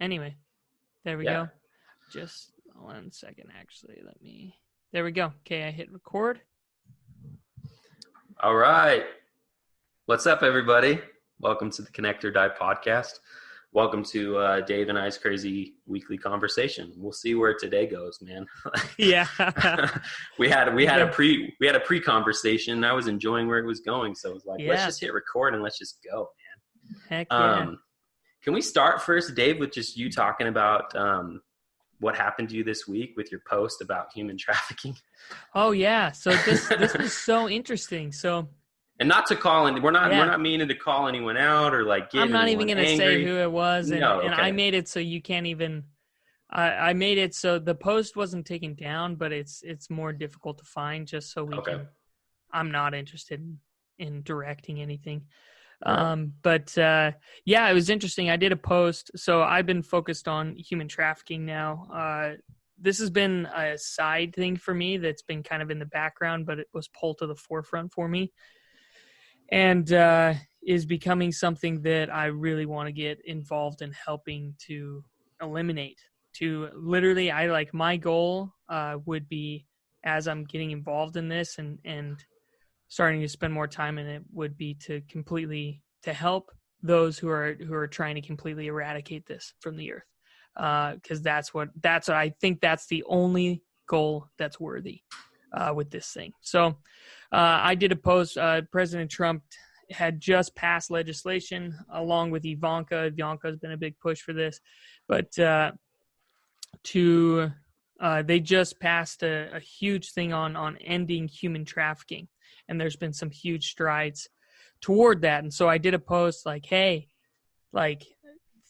Anyway, there we go. Just 1 second, actually. There we go. Okay, I hit record. All right. What's up, everybody? Welcome to the Connect or Die podcast. Welcome to Dave and I's crazy weekly conversation. We'll see where today goes, man. Yeah. we had a pre-conversation. I was enjoying where it was going, so I was like, let's just hit record and let's just go, man. Heck yeah. Can we start first, Dave, with just you talking about what happened to you this week with your post about human trafficking? Oh yeah. So this was so interesting. So. And not to call in, we're not meaning to call anyone out or like get I'm not even going to say who it was, and I made it so you can't even. I made it so the post wasn't taken down, but it's more difficult to find just so we can. I'm not interested in directing anything, but it was interesting. I did a post, so I've been focused on human trafficking now. This has been a side thing for me that's been kind of in the background, but it was pulled to the forefront for me. And is becoming something that I really want to get involved in helping to eliminate. To literally, my goal would be, as I'm getting involved in this and starting to spend more time in it, would be to help those who are trying to completely eradicate this from the earth. Because that's what I think that's the only goal that's worthy. With this thing. So I did a post. President Trump had just passed legislation along with Ivanka. Ivanka's been a big push for this. But they just passed a huge thing on ending human trafficking. And there's been some huge strides toward that. And so I did a post like, hey,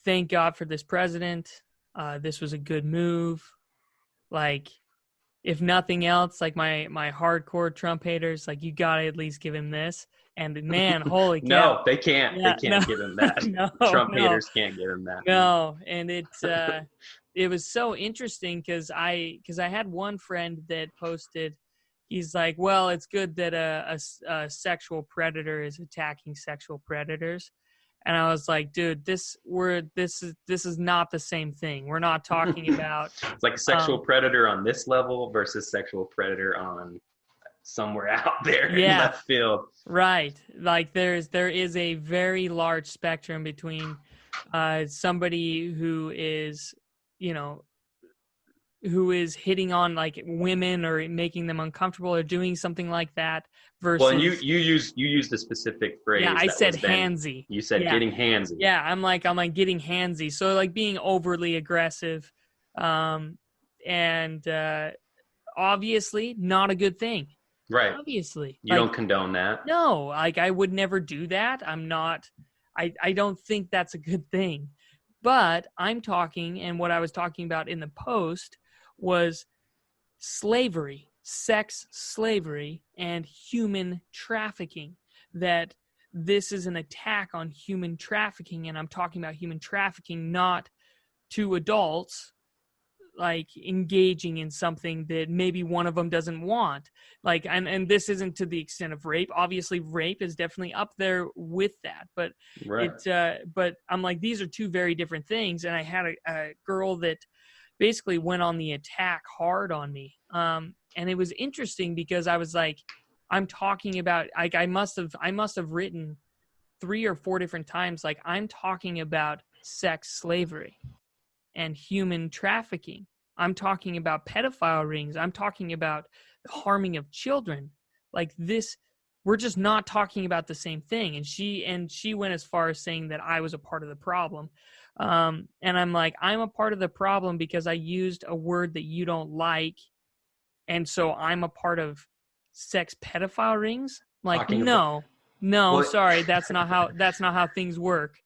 thank God for this president. This was a good move. If nothing else, my hardcore Trump haters, you gotta at least give him this. And man, holy cow. No, they can't. Yeah, they can't give him that. Trump haters can't give him that. No, and it was so interesting because I had one friend that posted, he's like, well, it's good that a sexual predator is attacking sexual predators. And I was like, dude, this is not the same thing. We're not talking about. It's like a sexual predator on this level versus sexual predator on somewhere out there in left field. Right. There is a very large spectrum between somebody who is, who is hitting on women or making them uncomfortable or doing something like that versus. Well, you used a specific phrase. Yeah, I said handsy. You said getting handsy. Yeah, I'm getting handsy. So being overly aggressive, and obviously not a good thing. Right. Obviously. You don't condone that. No, I would never do that. I'm not. I don't think that's a good thing. But I'm talking, and what I was talking about in the post was slavery, sex slavery, and human trafficking. That this is an attack on human trafficking, and I'm talking about human trafficking not to adults, engaging in something that maybe one of them doesn't want. And this isn't to the extent of rape. Obviously, rape is definitely up there with that. But but I'm like, these are two very different things. And I had a girl that basically went on the attack hard on me. And it was interesting because I was like, I'm talking about, I must have written 3 or 4 different times, I'm talking about sex slavery and human trafficking. I'm talking about pedophile rings. I'm talking about the harming of children. We're just not talking about the same thing. And she went as far as saying that I was a part of the problem. And I'm like, I'm a part of the problem because I used a word that you don't like. And so I'm a part of sex pedophile rings. Sorry, that's not how things work.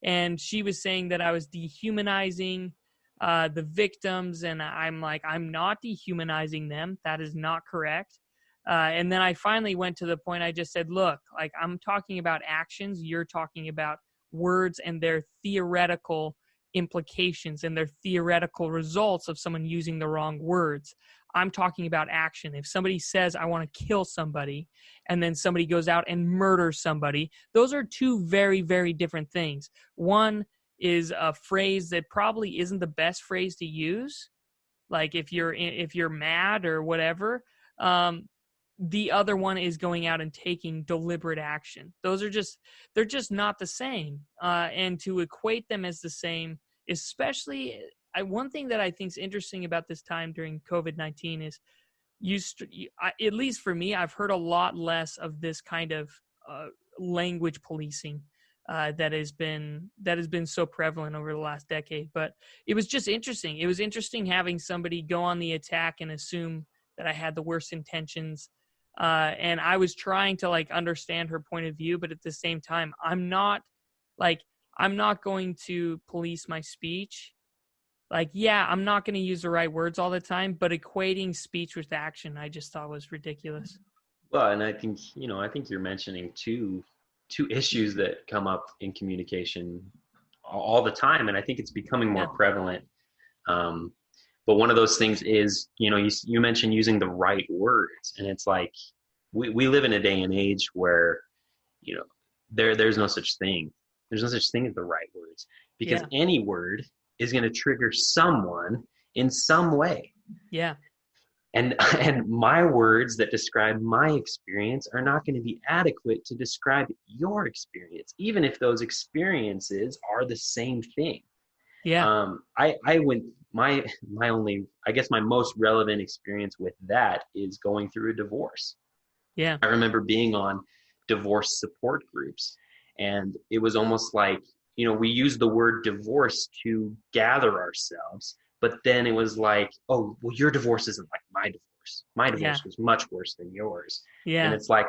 And she was saying that I was dehumanizing the victims, and I'm like, I'm not dehumanizing them. That is not correct. And then I finally went to the point. I just said, look, I'm talking about actions. You're talking about words and their theoretical implications and their theoretical results of someone using the wrong words. I'm talking about action. If somebody says, I want to kill somebody, and then somebody goes out and murders somebody, those are two very, very different things. One is a phrase that probably isn't the best phrase to use. Like if you're mad or whatever, the other one is going out and taking deliberate action. They're just not the same. And to equate them as the same, especially one thing that I think is interesting about this time during COVID-19 is at least for me, I've heard a lot less of this kind of language policing that has been so prevalent over the last decade. But it was just interesting. It was interesting having somebody go on the attack and assume that I had the worst intentions. And I was trying to like understand her point of view, but at the same time, I'm not going to police my speech. Like, yeah, I'm not going to use the right words all the time, but equating speech with action, I just thought was ridiculous. Well, and I think you're mentioning two issues that come up in communication all the time, and I think it's becoming more prevalent. But one of those things is, you mentioned using the right words, and it's like we live in a day and age where, there's no such thing. There's no such thing as the right words, because any word is going to trigger someone in some way. Yeah. And my words that describe my experience are not going to be adequate to describe your experience, even if those experiences are the same thing. Yeah. My most relevant experience with that is going through a divorce. Yeah. I remember being on divorce support groups, and it was almost like, we use the word divorce to gather ourselves, but then it was like, oh, well, your divorce isn't like my divorce. My divorce was much worse than yours. Yeah. And it's like,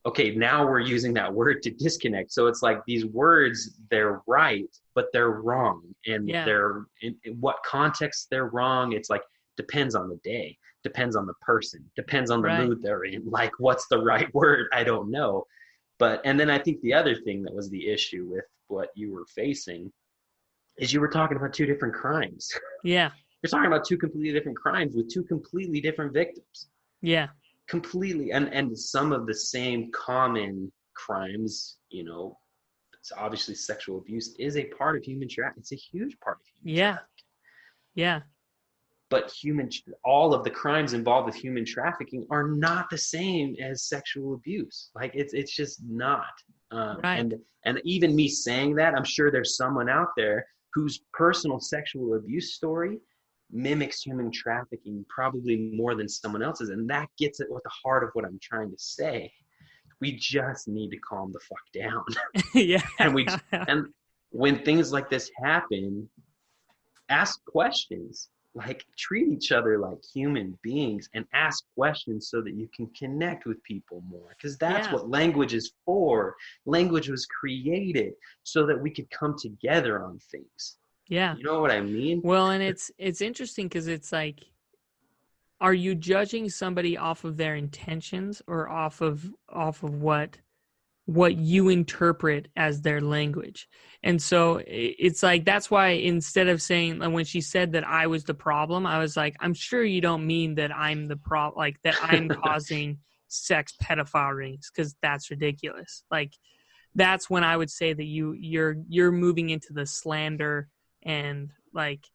okay, now we're using that word to disconnect. So it's like these words, they're right, but they're wrong. And they're in what context they're wrong. It's like, depends on the day, depends on the person, depends on the mood they're in. Like, what's the right word? I don't know. And then I think the other thing that was the issue with what you were facing is you were talking about two different crimes. Yeah. You're talking about two completely different crimes with two completely different victims. Yeah. Completely. And some of the same common crimes, it's obviously sexual abuse is a part of human trafficking. It's a huge part of human trafficking. Yeah. But all of the crimes involved with human trafficking are not the same as sexual abuse. Like it's just not. And even me saying that, I'm sure there's someone out there whose personal sexual abuse story mimics human trafficking probably more than someone else's. And that gets at the heart of what I'm trying to say. We just need to calm the fuck down. Yeah. And when things like this happen, ask questions. Like, treat each other like human beings and ask questions so that you can connect with people more, because that's what language is for. Language was created so that we could come together on things. Yeah. You know what I mean? Well, and it's interesting because it's like, are you judging somebody off of their intentions or off of what you interpret as their language? And so it's like, that's why instead of saying, when she said that I was the problem, I was like, I'm sure you don't mean that I'm the problem, like that I'm causing sex pedophile rings, because that's ridiculous. Like, that's when I would say that you're moving into the slander, and like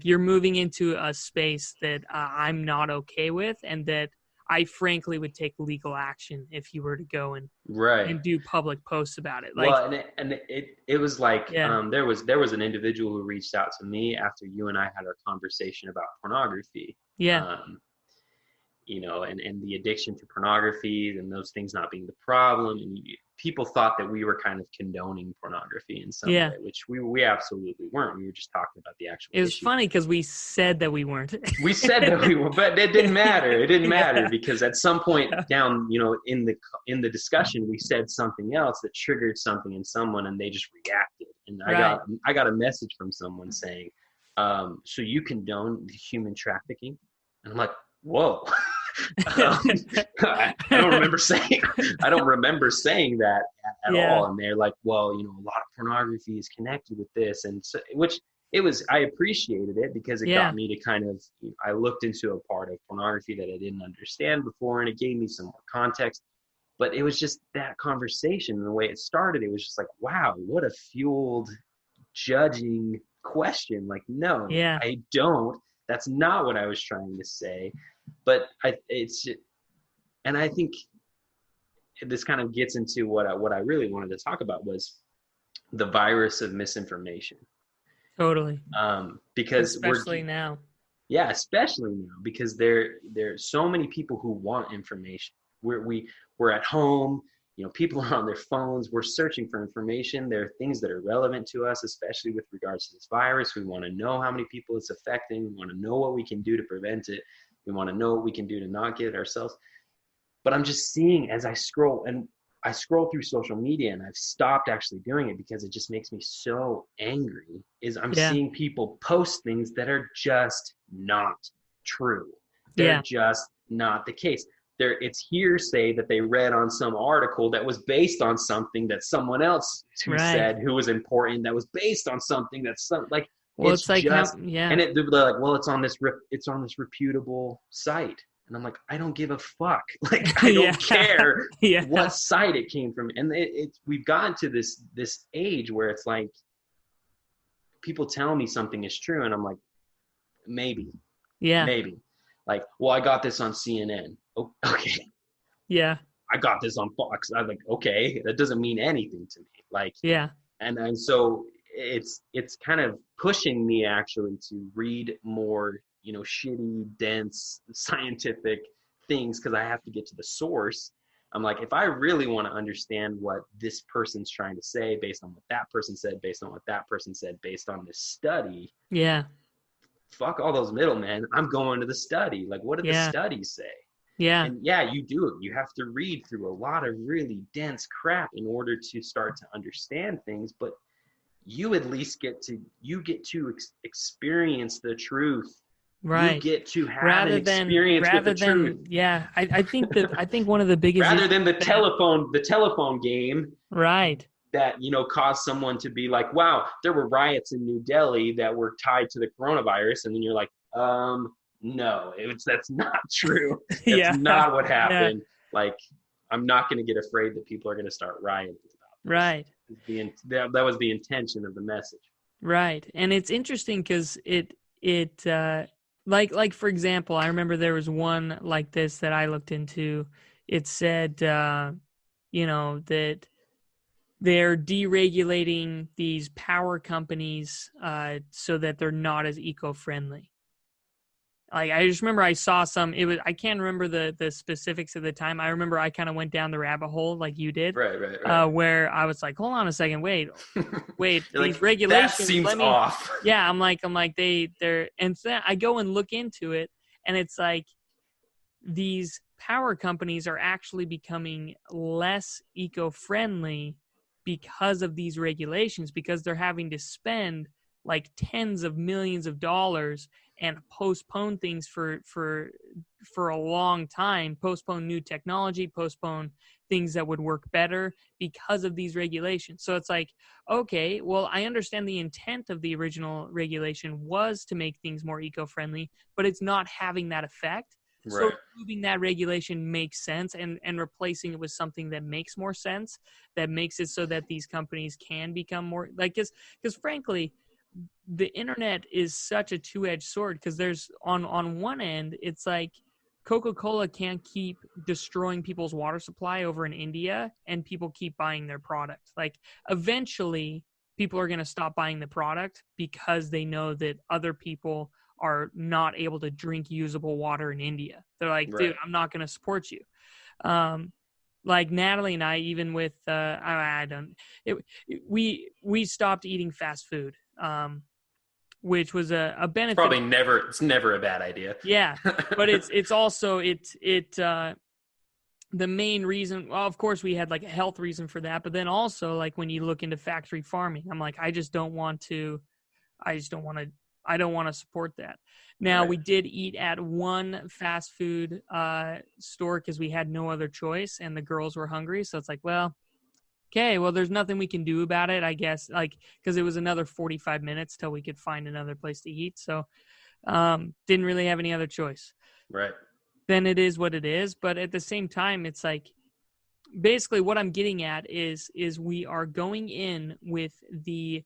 you're moving into a space that I'm not okay with, and that I frankly would take legal action if you were to go and do public posts about it. Like, well, and it was like, there was an individual who reached out to me after you and I had our conversation about pornography. Yeah. And the addiction to pornography and those things not being the problem. And people thought that we were kind of condoning pornography in some way, which we absolutely weren't. We were just talking about the actual issue. It was funny because we said that we weren't. We said that we were, but it didn't matter. It didn't matter because at some point down, in the discussion, we said something else that triggered something in someone, and they just reacted. And I got a message from someone saying, so you condone human trafficking? And I'm like, whoa. I don't remember saying that at all. And they're like, well, a lot of pornography is connected with this, and so, I appreciated it because it got me to kind of, I looked into a part of pornography that I didn't understand before, and it gave me some more context. But it was just that conversation and the way it started, it was just like, wow, what a fueled judging question. Like, no, Yeah. I don't. That's not what I was trying to say. But and I think this kind of gets into what I really wanted to talk about was the virus of misinformation. Totally. Because especially now. Yeah, especially now, because there's so many people who want information. We're at home, people are on their phones. We're searching for information. There are things that are relevant to us, especially with regards to this virus. We want to know how many people it's affecting. We want to know what we can do to prevent it. We want to know what we can do to not get it ourselves. But I'm just seeing as I scroll through social media, and I've stopped actually doing it because it just makes me so angry, is I'm seeing people post things that are just not true. They're just not the case. It's hearsay that they read on some article that was based on something that someone else said who was important, that was based on something that's like, well, it's like just, and they're like, well, it's on this reputable site. And I'm like, I don't give a fuck. Like, I don't care what site it came from. And we've gotten to this age where it's like, people tell me something is true, and I'm like, maybe. Like, well, I got this on CNN. Oh, okay. Yeah. I got this on Fox. I'm like, okay, that doesn't mean anything to me. Like, and so it's kind of pushing me actually to read more, shitty, dense, scientific things, because I have to get to the source. I'm like, if I really want to understand what this person's trying to say based on what that person said, based on what that person said, based on this study, fuck all those middlemen. I'm going to the study. Like, what did the studies say? And you do it. You have to read through a lot of really dense crap in order to start to understand things, but you at least get to experience the truth. Right. You get to have an experience with the truth. Yeah. I think one of the biggest rather than the telephone game. Right. That, caused someone to be like, wow, there were riots in New Delhi that were tied to the coronavirus. And then you're like, no, that's not true. That's not what happened. Like, I'm not going to get afraid that people are going to start rioting about this. Right. That was the intention of the message. Right. And it's interesting because like for example, I remember there was one like this that I looked into. It said, that they're deregulating these power companies so that they're not as eco-friendly. Like, I just remember I saw I can't remember the specifics at the time. I remember I kind of went down the rabbit hole like you did. Right. Where I was like, hold on a second, wait, these like, regulations. That seems off. Yeah, I'm like they're, and so I go and look into it, and it's like these power companies are actually becoming less eco-friendly because of these regulations, because they're having to spend like tens of millions of dollars and postpone things for a long time, postpone new technology, postpone things that would work better because of these regulations. So it's like, okay, well, I understand the intent of the original regulation was to make things more eco-friendly, but it's not having that effect. Right. So removing that regulation makes sense, and replacing it with something that makes more sense, that makes it so that these companies can become more like, because frankly, the internet is such a two-edged sword, because there's on one end, it's like Coca-Cola can't keep destroying people's water supply over in India and people keep buying their product. Like, eventually people are going to stop buying the product because they know that other people are not able to drink usable water in India. They're like, dude, I'm not going to support you. Like Natalie and I, even with, we stopped eating fast food. Which was a benefit. It's never a bad idea. Yeah. But it's also, the main reason, well, of course we had like a health reason for that, but then also like when you look into factory farming, I'm like, I don't want to support that. Now, we did eat at one fast food store because we had no other choice and the girls were hungry. So it's like, well, okay, well, there's nothing we can do about it, I guess, like, because it was another 45 minutes till we could find another place to eat. So didn't really have any other choice. Right. Then it is what it is. But at the same time, it's like, basically what I'm getting at is we are going in with the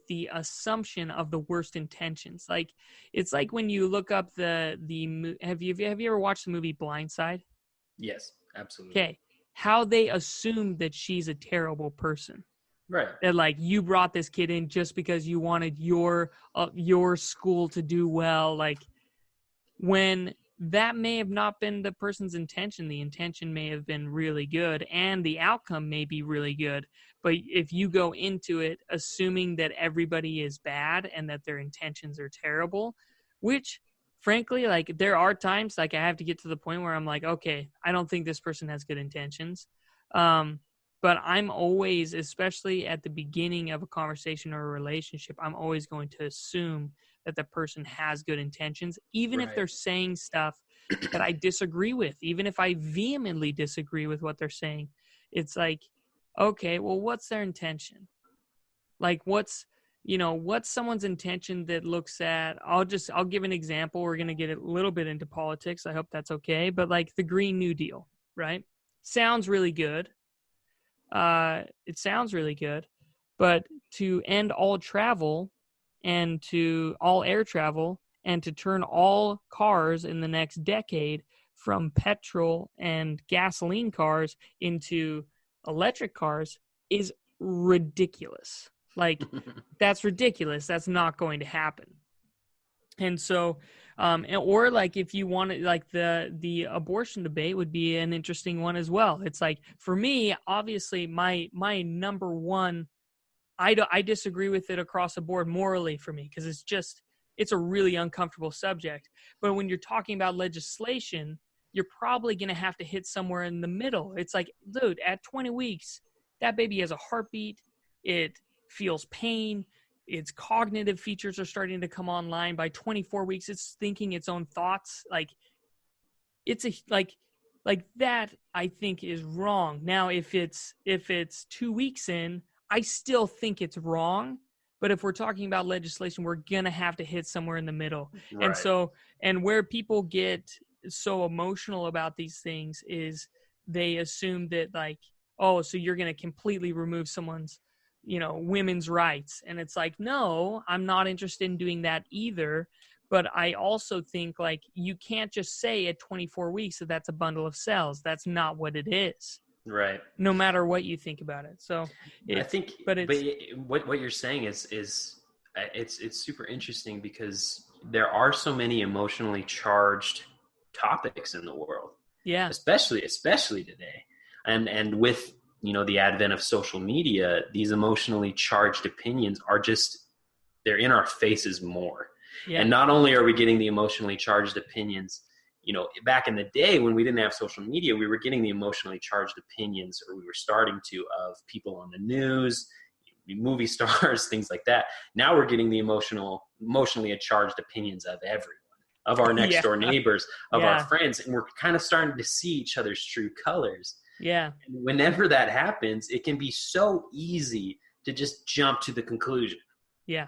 the assumption of the worst intentions. Like, it's like when you look up have you ever watched the movie Blindside? Yes, absolutely. Okay, how they assume that she's a terrible person. Right. That, like, you brought this kid in just because you wanted your school to do well. Like, when that may have not been the person's intention. The intention may have been really good, and the outcome may be really good. But if you go into it assuming that everybody is bad and that their intentions are terrible, which, frankly, like, there are times, like, I have to get to the point where I'm like, okay, I don't think this person has good intentions. But I'm always, especially at the beginning of a conversation or a relationship, I'm always going to assume that the person has good intentions, even if they're saying stuff that I disagree with, even if I vehemently disagree with what they're saying. It's like, okay, well, what's their intention? Like, what's someone's intention that looks at, I'll give an example. We're going to get a little bit into politics. I hope that's okay. But, like, the Green New Deal, right? Sounds really good. It sounds really good. But to end all travel and to all air travel and to turn all cars in the next decade from petrol and gasoline cars into electric cars is ridiculous. Like, that's ridiculous. That's not going to happen. And so, or like, if you want to, like, the abortion debate would be an interesting one as well. It's like, for me, obviously, my number one, I disagree with it across the board morally for me, because it's a really uncomfortable subject. But when you're talking about legislation, you're probably going to have to hit somewhere in the middle. It's like, dude, at 20 weeks, that baby has a heartbeat. It feels pain. Its cognitive features are starting to come online. By 24 weeks, it's thinking its own thoughts. Like, it's like that, I think, is wrong. Now, if it's 2 weeks in, I still think it's wrong. But if we're talking about legislation, we're going to have to hit somewhere in the middle. Right. And where people get so emotional about these things is they assume that, like, oh, so you're going to completely remove someone's, women's rights. And it's like, no, I'm not interested in doing that either. But I also think, like, you can't just say at 24 weeks that that's a bundle of cells. That's not what it is. Right. No matter what you think about it. So I think, but what you're saying is it's super interesting, because there are so many emotionally charged topics in the world. Yeah. Especially today. And with, the advent of social media, these emotionally charged opinions are they're in our faces more. Yeah. And not only are we getting the emotionally charged opinions, back in the day when we didn't have social media, we were getting the emotionally charged opinions, or we were starting to, of people on the news, movie stars, things like that. Now we're getting the emotionally charged opinions of everyone, of our next door neighbors, of our friends. And we're kind of starting to see each other's true colors. Yeah. And whenever that happens, it can be so easy to just jump to the conclusion. Yeah.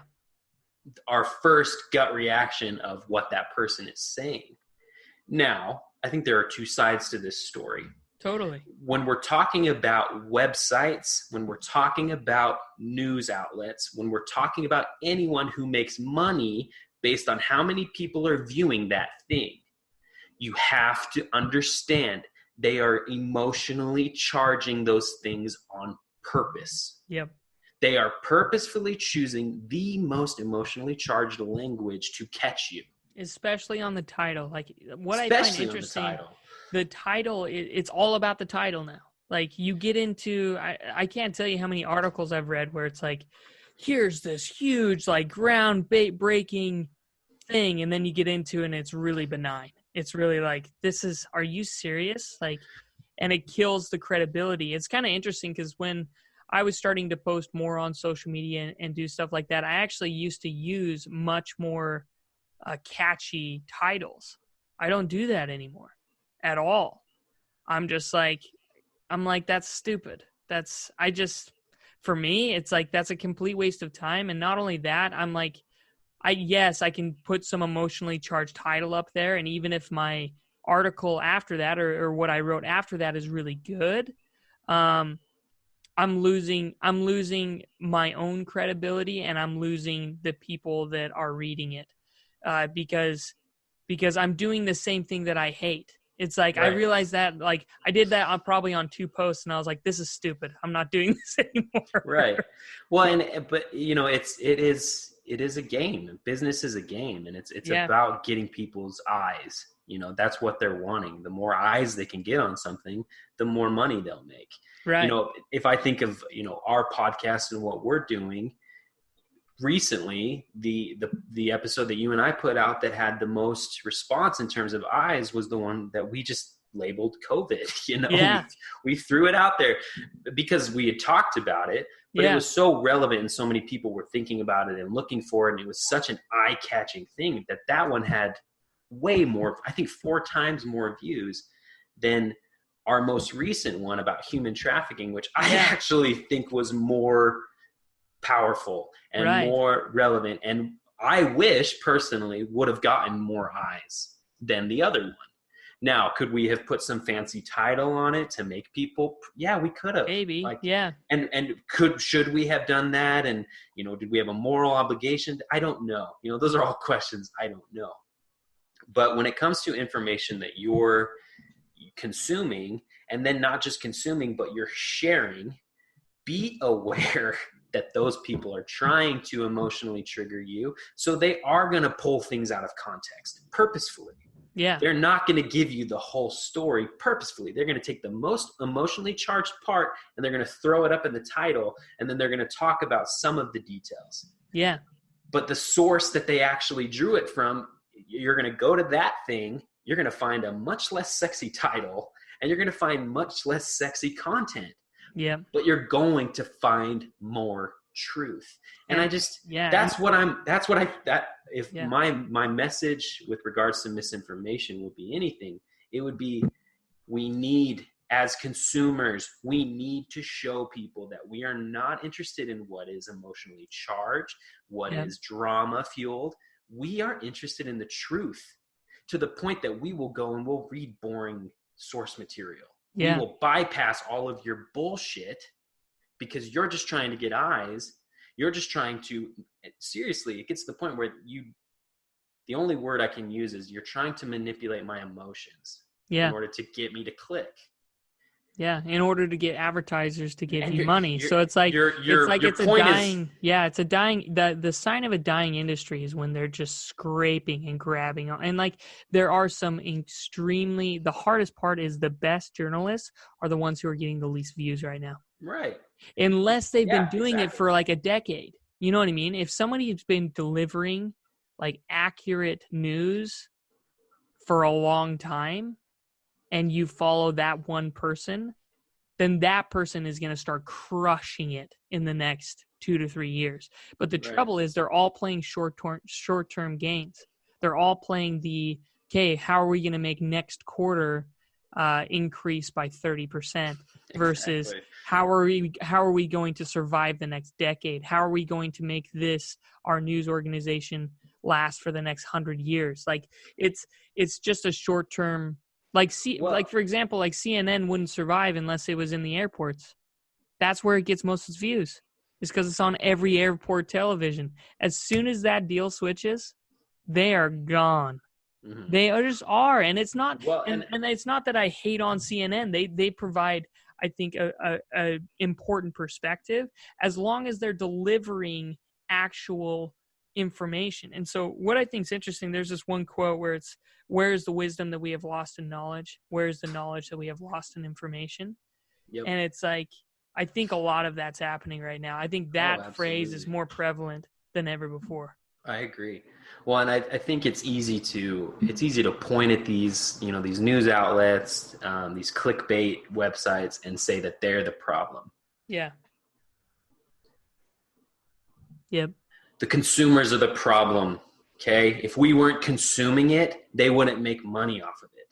Our first gut reaction of what that person is saying. Now, I think there are two sides to this story. Totally. When we're talking about websites, when we're talking about news outlets, when we're talking about anyone who makes money based on how many people are viewing that thing, you have to understand they are emotionally charging those things on purpose. Yep. They are purposefully choosing the most emotionally charged language to catch you. Especially on the title. Like, what I find interesting, the title, it's all about the title now. Like, you get into, I can't tell you how many articles I've read where it's like, here's this huge, like, ground-breaking thing, and then you get into it and it's really benign. It's really like, are you serious? Like, and it kills the credibility. It's kind of interesting, because when I was starting to post more on social media and do stuff like that, I actually used to use much more catchy titles. I don't do that anymore at all. I'm like, that's stupid. For me, it's like, that's a complete waste of time. And not only that, I'm like, I can put some emotionally charged title up there. And even if my article after that or what I wrote after that is really good, I'm losing my own credibility, and I'm losing the people that are reading it, because I'm doing the same thing that I hate. It's like, right. I realized that, like, I did that probably on 2 posts, and I was like, this is stupid. I'm not doing this anymore. Right. Well, but it is a game. Business is a game, and it's about getting people's eyes. That's what they're wanting. The more eyes they can get on something, the more money they'll make. Right. If I think of, our podcast and what we're doing recently, the episode that you and I put out that had the most response in terms of eyes was the one that we just labeled COVID. We threw it out there because we had talked about it, but it was so relevant and so many people were thinking about it and looking for it. And it was such an eye-catching thing that one had way more, I think 4 times more views than our most recent one about human trafficking, which I actually think was more powerful and more relevant. And I wish personally would have gotten more eyes than the other one. Now, could we have put some fancy title on it to make people? Yeah, we could have. Maybe. And should we have done that? And, did we have a moral obligation? I don't know. Those are all questions I don't know. But when it comes to information that you're consuming, and then not just consuming, but you're sharing, be aware that those people are trying to emotionally trigger you. So they are going to pull things out of context purposefully. Yeah. They're not going to give you the whole story purposefully. They're going to take the most emotionally charged part and they're going to throw it up in the title, and then they're going to talk about some of the details. Yeah. But the source that they actually drew it from, you're going to go to that thing, you're going to find a much less sexy title, and you're going to find much less sexy content. Yeah. But you're going to find more truth. And I just, my message with regards to misinformation would be anything, it would be, as consumers, we need to show people that we are not interested in what is emotionally charged, what is drama fueled. We are interested in the truth, to the point that we will go and we'll read boring source material. We will bypass all of your bullshit because you're just trying to get eyes. You're just trying to, seriously, it gets to the point where the only word I can use is you're trying to manipulate my emotions in order to get me to click. Yeah, in order to get advertisers to give you money. So it's like it's a dying. It's a dying. The sign of a dying industry is when they're just scraping and grabbing on. And like there are some extremely. The hardest part is the best journalists are the ones who are getting the least views right now. Right. Unless they've been doing it for like a decade. You know what I mean? If somebody's been delivering like accurate news for a long time, and you follow that one person, then that person is going to start crushing it in the next 2 to 3 years. But the trouble is they're all playing short-term gains. They're all playing how are we going to make next quarter increase by 30% versus how are we going to survive the next decade? How are we going to make our news organization last for the next 100 years? Like it's just a short-term. Like for example, like CNN wouldn't survive unless it was in the airports. That's where it gets most of its views. It's because it's on every airport television. As soon as that deal switches, they are gone. Mm-hmm. They just are, and it's not. And it's not that I hate on CNN. They provide, I think, a important perspective as long as they're delivering actual information. And so what I think is interesting, there's this one quote where it's, where is the wisdom that we have lost in knowledge? Where is the knowledge that we have lost in information? Yep. And it's like, I think a lot of that's happening right now. I think that phrase is more prevalent than ever before. I agree. Well, and I think it's easy to point at these, these news outlets, these clickbait websites, and say that they're the problem. Yeah. Yep. The consumers are the problem. Okay. If we weren't consuming it, they wouldn't make money off of it.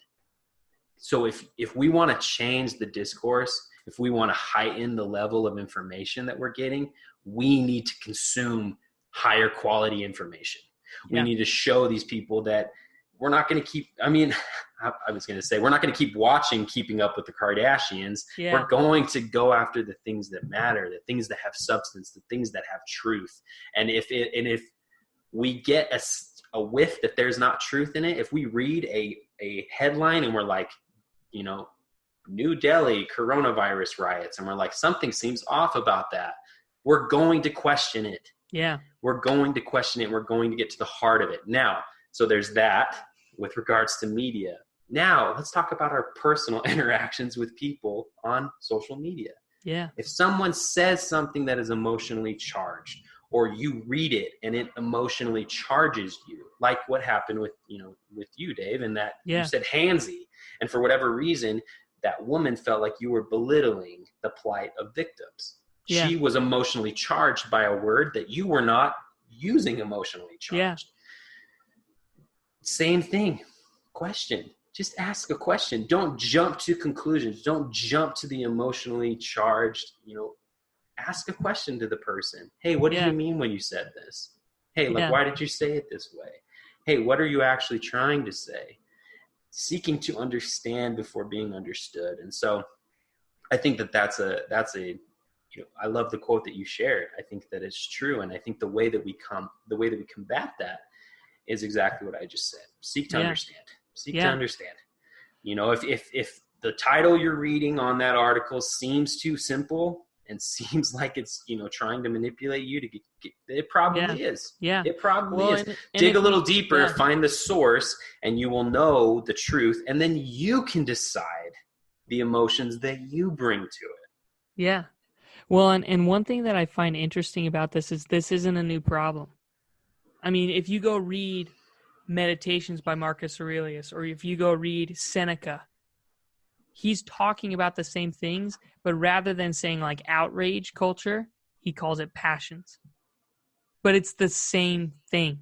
So if we want to change the discourse, if we want to heighten the level of information that we're getting, we need to consume higher quality information. We need to show these people that we're not going to keep, I mean, I was going to say, we're not going to keep watching Keeping Up with the Kardashians. Yeah. We're going to go after the things that matter, the things that have substance, the things that have truth. And if we get a whiff that there's not truth in it, if we read a headline and we're like, you know, New Delhi coronavirus riots, and we're like, something seems off about that, we're going to question it. Yeah. We're going to question it. We're going to get to the heart of it. Now, so there's that with regards to media. Now, let's talk about our personal interactions with people on social media. Yeah. If someone says something that is emotionally charged, or you read it and it emotionally charges you, like what happened with you, Dave, and that you said handsy, and for whatever reason, that woman felt like you were belittling the plight of victims. Yeah. She was emotionally charged by a word that you were not using emotionally charged. Yeah. Same thing. Question. Just ask a question. Don't jump to conclusions. Don't jump to the emotionally charged, ask a question to the person. Hey, what did you mean when you said this? Hey, why did you say it this way? Hey, what are you actually trying to say? Seeking to understand before being understood. And so I think that's a I love the quote that you shared. I think that it's true. And I think the way that we combat that is exactly what I just said. Seek to understand. Seek to understand. If the title you're reading on that article seems too simple and seems like it's, trying to manipulate you to get it probably is. Yeah. It probably is. And dig a little deeper, find the source, and you will know the truth. And then you can decide the emotions that you bring to it. Yeah. Well, and one thing that I find interesting about this is this isn't a new problem. I mean, if you go read Meditations by Marcus Aurelius, or if you go read Seneca, he's talking about the same things, but rather than saying like outrage culture, he calls it passions. But it's the same thing.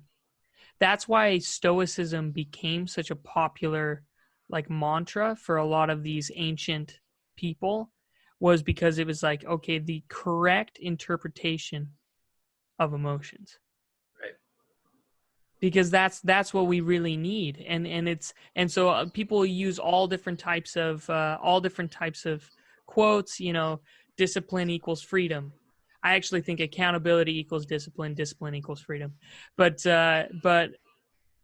That's why Stoicism became such a popular like mantra for a lot of these ancient people, was because it was like, okay, the correct interpretation of emotions. Right. Because that's what we really need. And so people use all different types of quotes, discipline equals freedom. I actually think accountability equals discipline, discipline equals freedom. But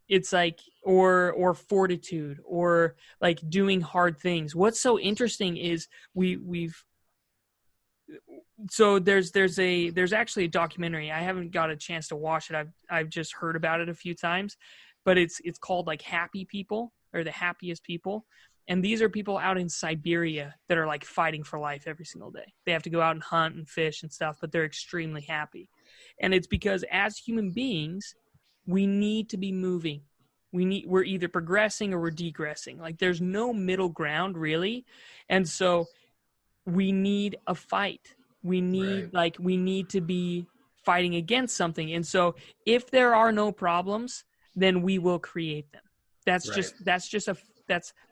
it's like, or fortitude, or like doing hard things. What's so interesting is so there's actually a documentary. I haven't got a chance to watch it. I've just heard about it a few times, but it's called like Happy People, or The Happiest People. And these are people out in Siberia that are like fighting for life every single day. They have to go out and hunt and fish and stuff, but they're extremely happy. And it's because as human beings, we need to be moving. We're either progressing or we're degressing. Like there's no middle ground really. And so we need a fight. We need we need to be fighting against something. And so if there are no problems, then we will create them. That's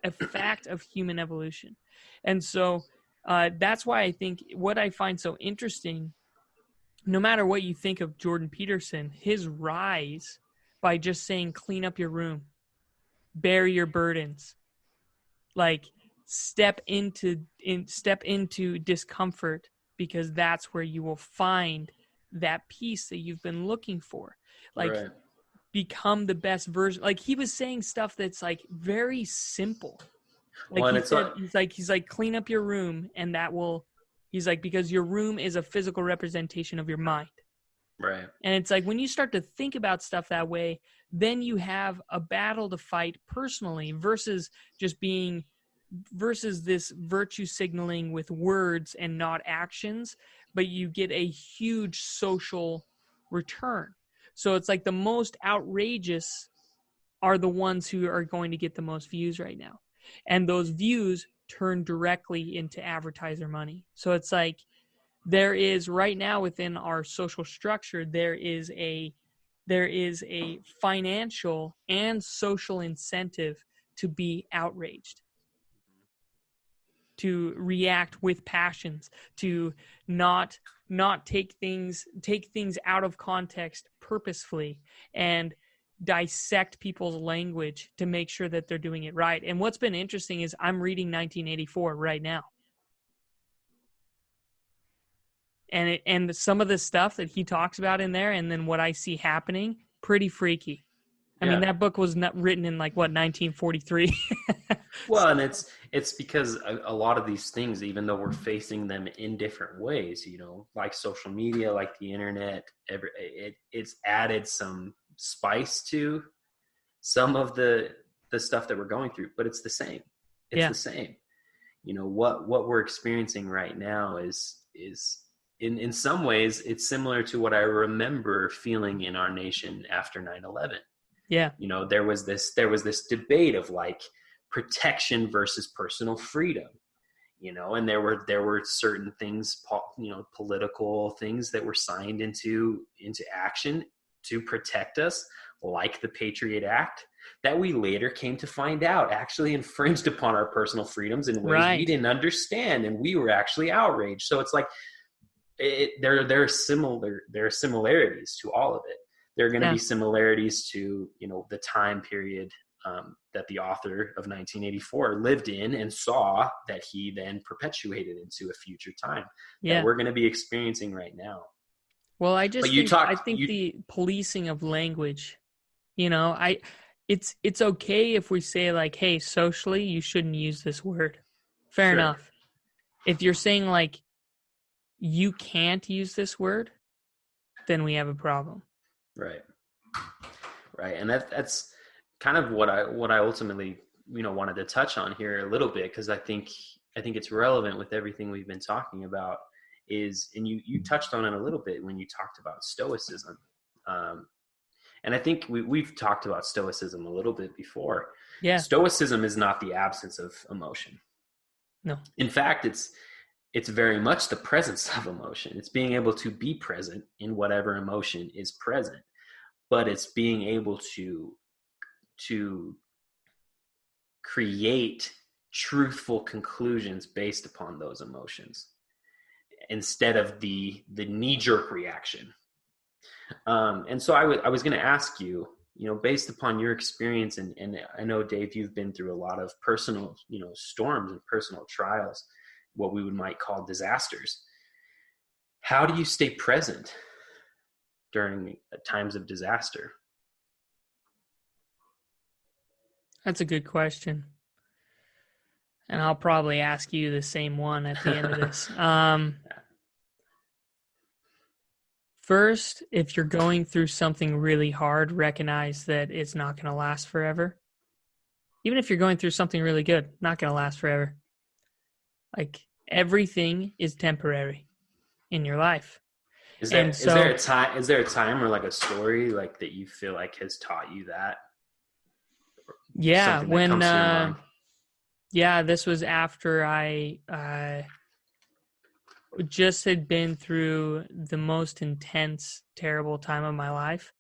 a fact of human evolution. And so that's why I think what I find so interesting, no matter what you think of Jordan Peterson, his rise by just saying, clean up your room, bear your burdens, like step into discomfort, because that's where you will find that peace that you've been looking for. Like become the best version. Like he was saying stuff that's like very simple. Like he's like clean up your room, and that will, he's like, because your room is a physical representation of your mind. Right. And it's like when you start to think about stuff that way, then you have a battle to fight personally versus this virtue signaling with words and not actions, but you get a huge social return. So it's like the most outrageous are the ones who are going to get the most views right now. And those views turn directly into advertiser money. So it's like there is right now within our social structure, there is a financial and social incentive to be outraged, to react with passions, to not take things out of context purposefully, and dissect people's language to make sure that they're doing it right. And what's been interesting is I'm reading 1984 right now. And some of the stuff that he talks about in there, and then what I see happening, pretty freaky. I mean, that book was not written in 1943. Well, and it's because a lot of these things, even though we're facing them in different ways, like social media, like the internet, it's added some spice to some of the stuff that we're going through, but it's the same. It's the same. What we're experiencing right now is in some ways it's similar to what I remember feeling in our nation after 9/11. Yeah. There was this debate of protection versus personal freedom, and there were certain things, political things that were signed into action to protect us, like the Patriot Act, that we later came to find out actually infringed upon our personal freedoms in ways we didn't understand, and we were actually outraged. So it's there are similarities to all of it. There are going to be similarities to, the time period that the author of 1984 lived in and saw, that he then perpetuated into a future time that we're going to be experiencing right now. Well, I think the policing of language, it's okay if we say hey, socially, you shouldn't use this word. Fair enough. If you're saying you can't use this word, then we have a problem. Right. And that's kind of what I ultimately, wanted to touch on here a little bit, because I think it's relevant with everything we've been talking about and you touched on it a little bit when you talked about stoicism. And I think we've talked about stoicism a little bit before. Yeah. Stoicism is not the absence of emotion. No. In fact, it's very much the presence of emotion. It's being able to be present in whatever emotion is present, but it's being able to create truthful conclusions based upon those emotions instead of the knee-jerk reaction. And so I was going to ask you, based upon your experience, and I know, Dave, you've been through a lot of personal, storms and personal trials, what we might call disasters. How do you stay present during times of disaster? That's a good question. And I'll probably ask you the same one at the end of this. First, if you're going through something really hard, recognize that it's not going to last forever. Even if you're going through something really good, not going to last forever. Everything is temporary in your life. Is there a time or a story that you feel has taught you that? Yeah, this was after I just had been through the most intense, terrible time of my life.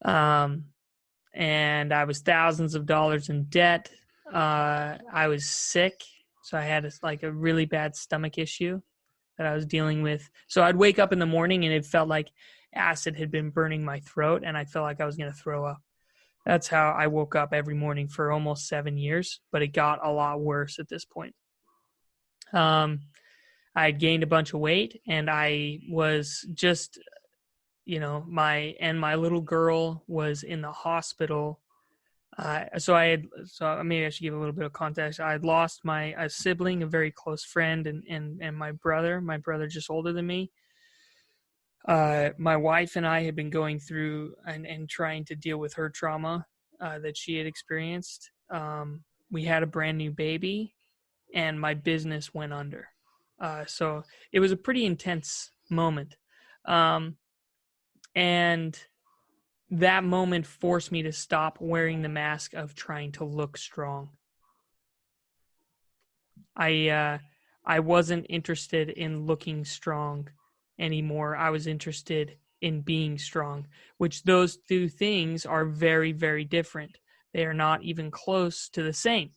And I was thousands of dollars in debt. I was sick. So I had a really bad stomach issue that I was dealing with. So I'd wake up in the morning and it felt like acid had been burning my throat, and I felt like I was going to throw up. That's how I woke up every morning for almost 7 years, but it got a lot worse at this point. I had gained a bunch of weight, and I was just, my little girl was in the hospital. So maybe I should give a little bit of context. I had lost a sibling, a very close friend, and my brother just older than me. My wife and I had been going through and trying to deal with her trauma that she had experienced. We had a brand new baby, and my business went under. So it was a pretty intense moment. And that moment forced me to stop wearing the mask of trying to look strong. I wasn't interested in looking strong anymore. I was interested in being strong, which those two things are very, very different. They are not even close to the same.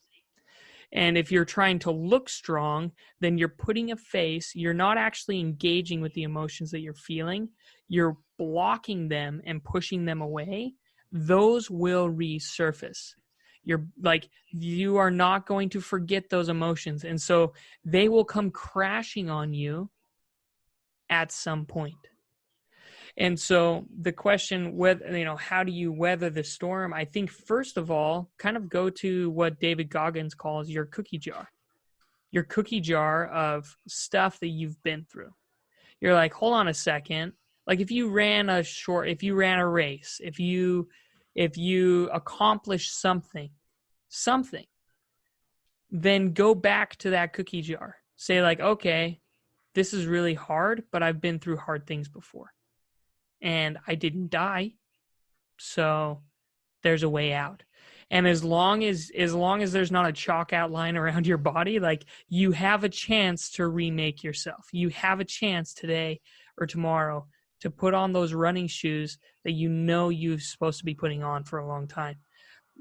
And if you're trying to look strong, then you're putting a face. You're not actually engaging with the emotions that you're feeling. You're blocking them and pushing them away. those will resurface. You are not going to forget those emotions. And so they will come crashing on you at some point. And so the question, how do you weather the storm? I think first of all, kind of go to what David Goggins calls your cookie jar of stuff that you've been through. You're like, hold on a second. Like if you ran a race, if you accomplished something, then go back to that cookie jar. Say like, okay, this is really hard, but I've been through hard things before. And I didn't die. So there's a way out. And as long as there's not a chalk outline around your body, like you have a chance to remake yourself. You have a chance today or tomorrow to put on those running shoes that you're supposed to be putting on for a long time.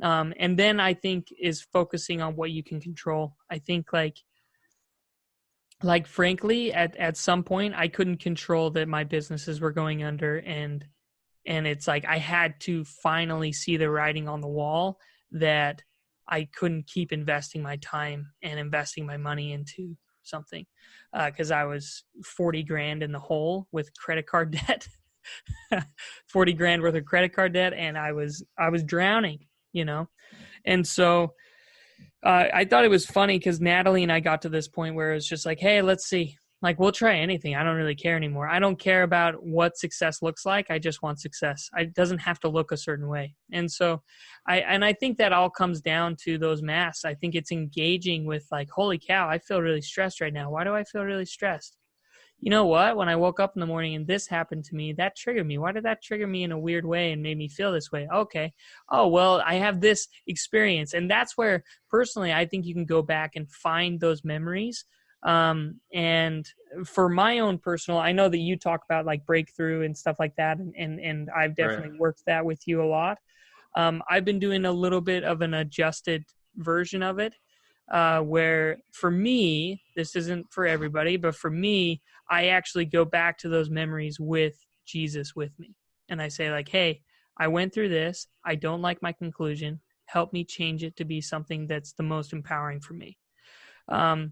And then I think is focusing on what you can control. I think like frankly, at some point I couldn't control that my businesses were going under, and it's like I had to finally see the writing on the wall that I couldn't keep investing my time and investing my money into something because I was 40 grand in the hole with credit card debt, 40 grand worth of credit card debt, and I was drowning, And so I thought it was funny because Natalie and I got to this point where it was just like, hey, let's see. Like, we'll try anything. I don't really care anymore. I don't care about what success looks like. I just want success. It doesn't have to look a certain way. And so I think that all comes down to those masks. I think it's engaging with like, holy cow, I feel really stressed right now. Why do I feel really stressed? You know what? When I woke up in the morning and this happened to me, that triggered me. Why did that trigger me in a weird way and made me feel this way? Okay. Oh, well, I have this experience. And that's where personally, I think you can go back and find those memories. And for my own personal, I know that you talk about like breakthrough and stuff like that. And I've definitely worked that with you a lot. I've been doing a little bit of an adjusted version of it. Where for me, this isn't for everybody, but for me, I actually go back to those memories with Jesus with me. And I say like, hey, I went through this. I don't like my conclusion. Help me change it to be something that's the most empowering for me.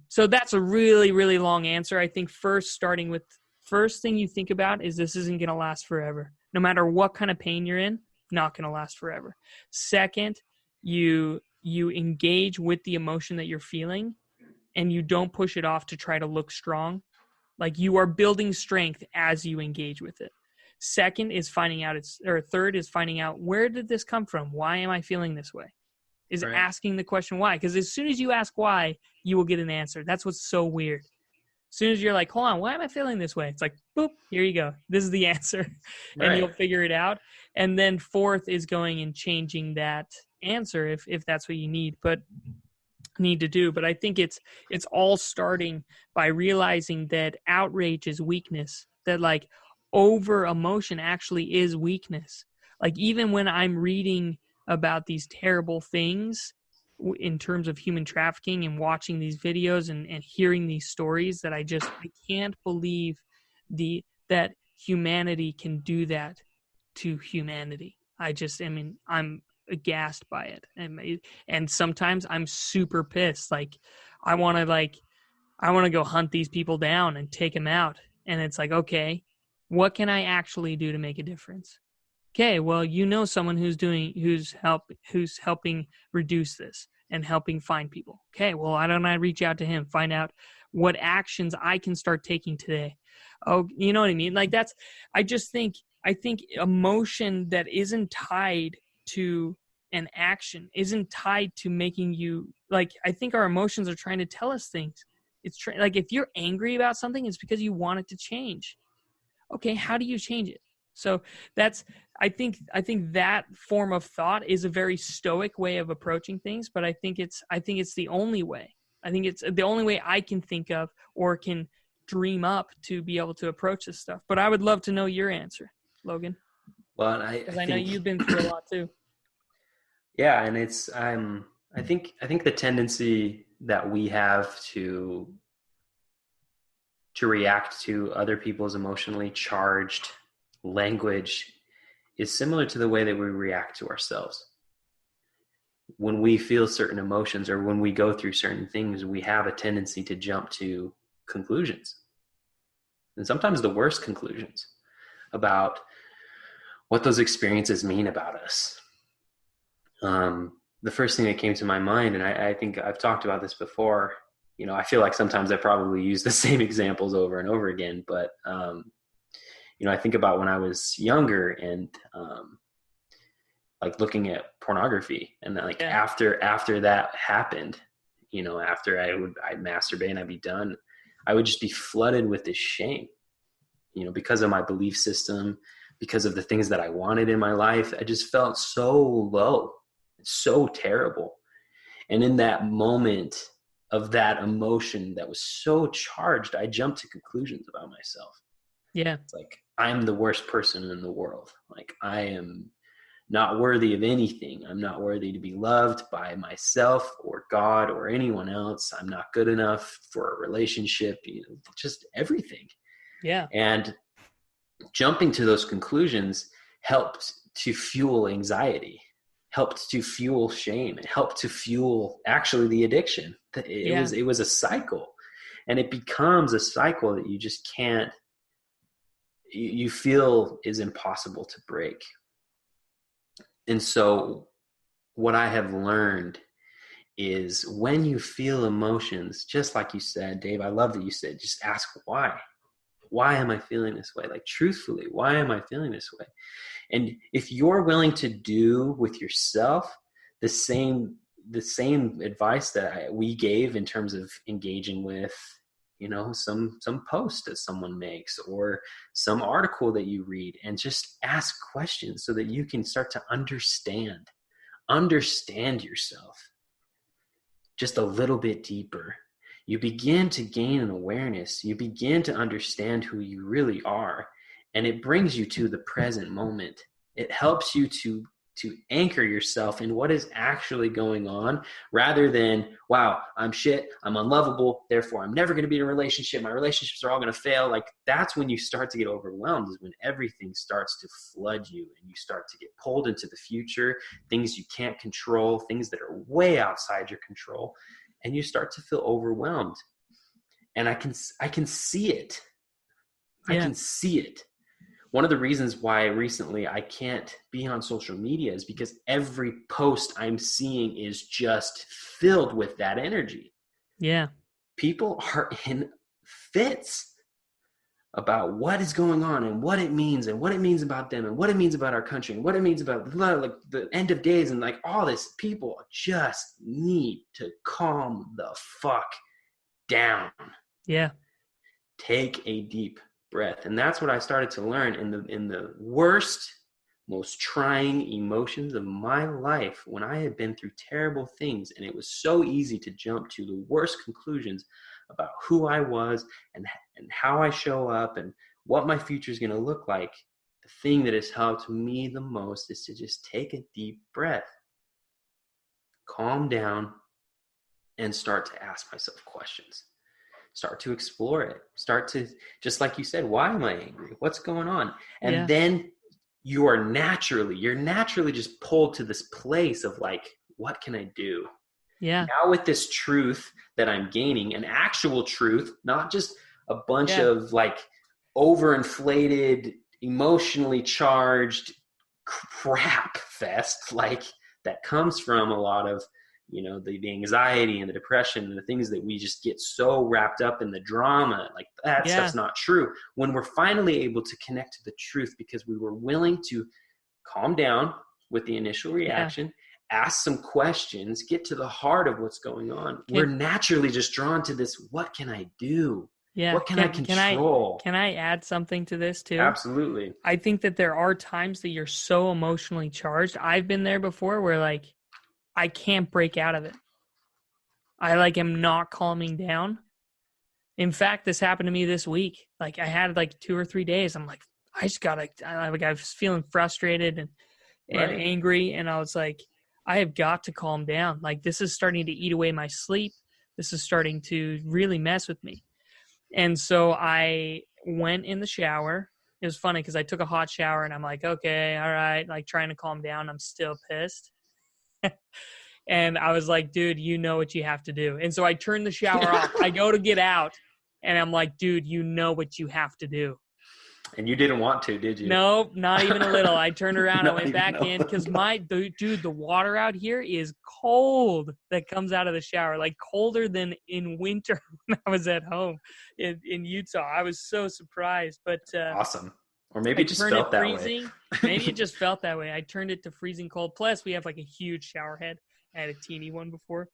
So that's a really, really long answer. I think first thing you think about is this isn't going to last forever. No matter what kind of pain you're in, not going to last forever. Second, you engage with the emotion that you're feeling and you don't push it off to try to look strong. Like you are building strength as you engage with it. Third is finding out where did this come from? Why am I feeling this way? Is asking the question why. Because as soon as you ask why, you will get an answer. That's what's so weird. As soon as you're like, hold on, why am I feeling this way? It's like, boop, here you go. This is the answer. And you'll figure it out. And then fourth is going and changing that answer if that's what you need to do. But I think it's all starting by realizing that outrage is weakness, that like over emotion actually is weakness. Like even when I'm reading about these terrible things in terms of human trafficking and watching these videos and hearing these stories, that I can't believe that humanity can do that to humanity. I'm aghast by it. And sometimes I'm super pissed. Like I want to go hunt these people down and take them out. And it's like, okay, what can I actually do to make a difference? Okay, well, someone who's helping reduce this and helping find people. Okay, well, why don't I reach out to him, find out what actions I can start taking today? Oh, you know what I mean? Like I think emotion that isn't tied to an action isn't tied to making you like, I think our emotions are trying to tell us things. It's like if you're angry about something, it's because you want it to change. Okay, how do you change it? So I think that form of thought is a very stoic way of approaching things, but I think it's the only way. I think it's the only way I can think of or can dream up to be able to approach this stuff. But I would love to know your answer, Logan. Well, I know you've been through a lot too. Yeah, and it's I think the tendency that we have to react to other people's emotionally charged language is similar to the way that we react to ourselves. When we feel certain emotions or when we go through certain things, we have a tendency to jump to conclusions. And sometimes the worst conclusions about what those experiences mean about us. The first thing that came to my mind, and I think I've talked about this before, I feel like sometimes I probably use the same examples over and over again, but, I think about when I was younger and, like looking at pornography, and then like after that happened, after I'd masturbate and I'd be done, I would just be flooded with this shame, because of my belief system, because of the things that I wanted in my life. I just felt so low, so terrible. And in that moment of that emotion that was so charged, I jumped to conclusions about myself. Yeah. It's like, I'm the worst person in the world. Like, I am not worthy of anything. I'm not worthy to be loved by myself or God or anyone else. I'm not good enough for a relationship, just everything. Yeah. And jumping to those conclusions helped to fuel anxiety, helped to fuel shame, it helped to fuel actually the addiction. It was a cycle, and it becomes a cycle that you just can't, you feel is impossible to break. And so what I have learned is when you feel emotions, just like you said, Dave, I love that you said, just ask why. Why am I feeling this way? Like, truthfully, why am I feeling this way? And if you're willing to do with yourself the same advice that we gave in terms of engaging with, some post that someone makes or some article that you read, and just ask questions so that you can start to understand yourself just a little bit deeper, you begin to gain an awareness. You begin to understand who you really are, and it brings you to the present moment. It helps you to anchor yourself in what is actually going on, rather than, wow, I'm shit, I'm unlovable, therefore I'm never going to be in a relationship, my relationships are all going to fail. Like, that's when you start to get overwhelmed, is when everything starts to flood you and you start to get pulled into the future, things you can't control, things that are way outside your control, and you start to feel overwhelmed. And I can see it. I can see it. One of the reasons why recently I can't be on social media is because every post I'm seeing is just filled with that energy. Yeah. People are in fits about what is going on and what it means about them and what it means about our country and what it means about like the end of days and like all this. People just need to calm the fuck down. Yeah. Take a deep breath. And that's what I started to learn in the worst, most trying emotions of my life, when I had been through terrible things, and it was so easy to jump to the worst conclusions about who I was and how I show up and what my future is going to look like. The thing that has helped me the most is to just take a deep breath, calm down, and start to ask myself questions. Start to explore it. Start to, just like you said, why am I angry? What's going on? And then you're naturally just pulled to this place of like, what can I do? Yeah. Now with this truth that I'm gaining, an actual truth, not just a bunch of like overinflated, emotionally charged crap fest, like that comes from a lot of, the anxiety and the depression and the things that we just get so wrapped up in the drama, like that stuff's not true. When we're finally able to connect to the truth because we were willing to calm down with the initial reaction, ask some questions, get to the heart of what's going on, we're naturally just drawn to this, what can I do? Yeah. What can I control? Can I add something to this too? Absolutely. I think that there are times that you're so emotionally charged. I've been there before where like, I can't break out of it. I like am not calming down. In fact, this happened to me this week. Like I had like 2 or 3 days. I'm like, I was feeling frustrated and angry. And I was like, I have got to calm down. Like this is starting to eat away my sleep. This is starting to really mess with me. And so I went in the shower it was funny because I took a hot shower and I'm like, okay, all right, like trying to calm down. I'm still pissed. And I was like, dude, you know what you have to do. And so I turned the shower off. I go to get out and I'm like, dude, you know what you have to do. And you didn't want to, did you? No, not even a little. I turned around, I went back in because the water out here is cold that comes out of the shower, like colder than in winter when I was at home in Utah. I was so surprised, but awesome. Or maybe it just felt that way. Maybe it just felt that way. I turned it to freezing cold. Plus, we have like a huge shower head. I had a teeny one before.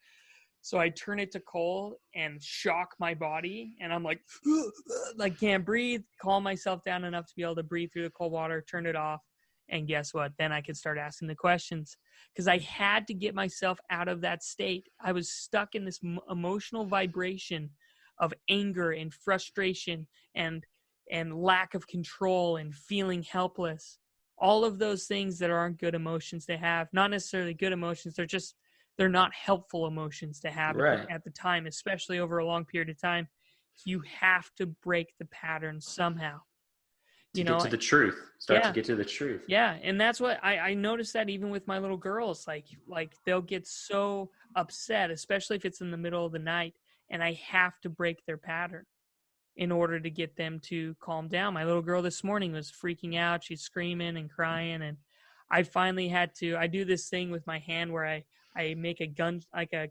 So I turn it to cold and shock my body. And I'm like can't breathe, calm myself down enough to be able to breathe through the cold water, turn it off. And guess what? Then I could start asking the questions because I had to get myself out of that state. I was stuck in this emotional vibration of anger and frustration and lack of control and feeling helpless. All of those things that aren't good emotions to have, not necessarily good emotions. They're not helpful emotions to have at the time, especially over a long period of time. You have to break the pattern somehow. Get to the truth. To get to the truth. Yeah, and that's what I noticed that even with my little girls, like they'll get so upset, especially if it's in the middle of the night, and I have to break their pattern in order to get them to calm down. My little girl this morning was freaking out. She's screaming and crying, and I finally had to. I do this thing with my hand where I make a gun like a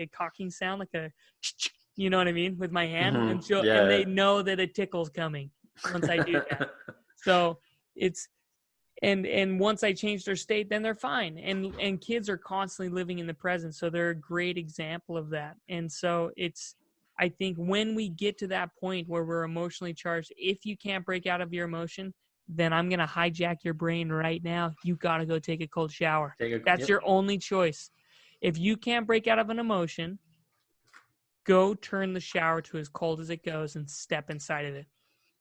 cocking sound, like a, you know what I mean, with my hand, and they know that a tickle's coming once I do that. So it's and once I change their state, then they're fine. And kids are constantly living in the present, so they're a great example of that. And so I think when we get to that point where we're emotionally charged, if you can't break out of your emotion, then I'm going to hijack your brain right now. You got to go take a cold shower. That's your only choice. If you can't break out of an emotion, go turn the shower to as cold as it goes and step inside of it.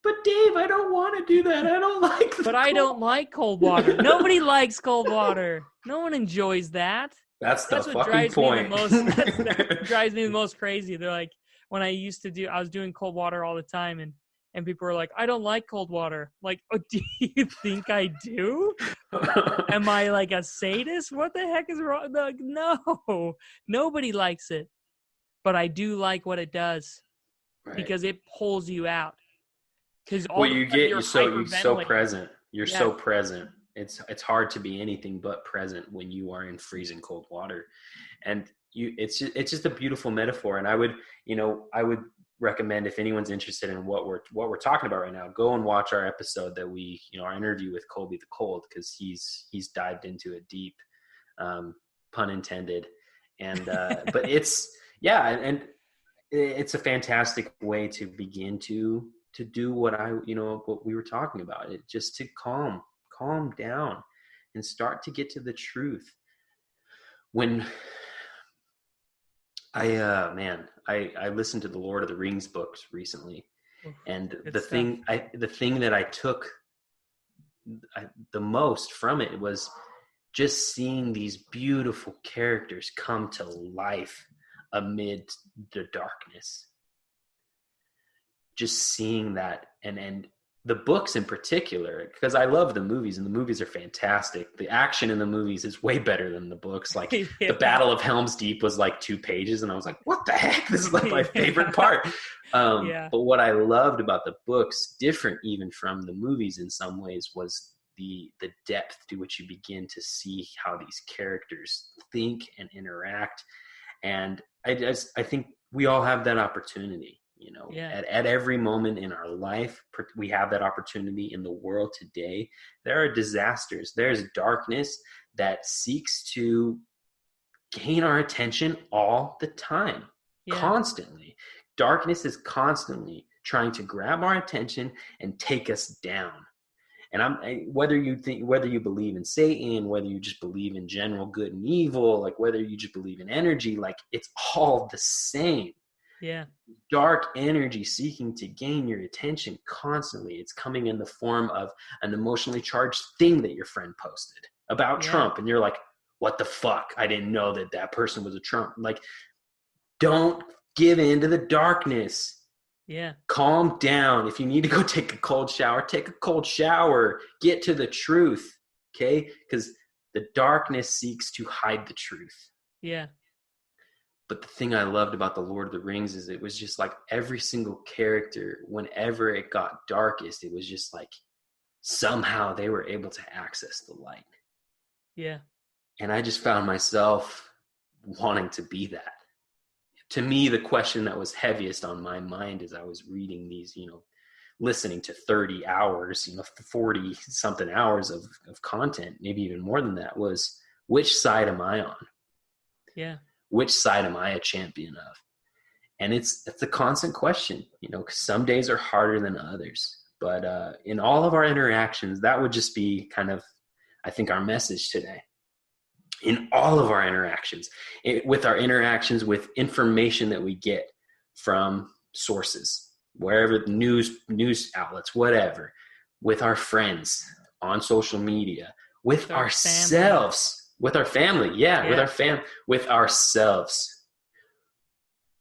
But Dave, I don't want to do that. I don't like I don't like cold water. Nobody likes cold water. No one enjoys that. That's what drives point. That drives me the most crazy. They're like, when I was doing cold water all the time, and people were like, I don't like cold water. Like, oh, do you think I do? Am I like a sadist? What the heck is wrong? Like, no, nobody likes it. But I do like what it does because it pulls you out. Because you're so present. You're so present. It's hard to be anything but present when you are in freezing cold water, and it's just a beautiful metaphor. And I would recommend, if anyone's interested in what we're talking about right now, go and watch our episode that our interview with Colby the Cold, because he's dived into it deep, pun intended. And but it's and it's a fantastic way to begin to do what what we were talking about, it just to calm down and start to get to the truth. When I listened to the Lord of the Rings books recently, and the thing that I took the most from it was just seeing these beautiful characters come to life amid the darkness. Just seeing that, and the books in particular, because I love the movies, and the movies are fantastic. The action in the movies is way better than the books. Like the Battle of Helm's Deep was like 2 pages, and I was like, what the heck? This is like my favorite part. But what I loved about the books, different even from the movies in some ways, was the depth to which you begin to see how these characters think and interact. And I think we all have that opportunity. At every moment in our life, we have that opportunity. In the world today, there are disasters. There's darkness that seeks to gain our attention all the time, constantly. Darkness is constantly trying to grab our attention and take us down. And whether you believe in Satan, whether you just believe in general good and evil, like whether you just believe in energy, like it's all the same. Yeah. Dark energy seeking to gain your attention constantly. It's coming in the form of an emotionally charged thing that your friend posted about Trump. And you're like, what the fuck? I didn't know that person was a Trump. Like, don't give in to the darkness. Yeah. Calm down. If you need to go take a cold shower, take a cold shower. Get to the truth, okay? Because the darkness seeks to hide the truth. Yeah. But the thing I loved about the Lord of the Rings is it was just like every single character, whenever it got darkest, it was just like somehow they were able to access the light. Yeah. And I just found myself wanting to be that. To me, the question that was heaviest on my mind as I was reading these, listening to 30 hours, 40 something hours of content, maybe even more than that, was which side am I on? Yeah. Which side am I a champion of? And it's a constant question, because some days are harder than others. But in all of our interactions, that would just be kind of, I think, our message today. In all of our interactions, with our interactions with information that we get from sources, wherever, the news outlets, whatever, with our friends on social media, with ourselves, with our family, with ourselves.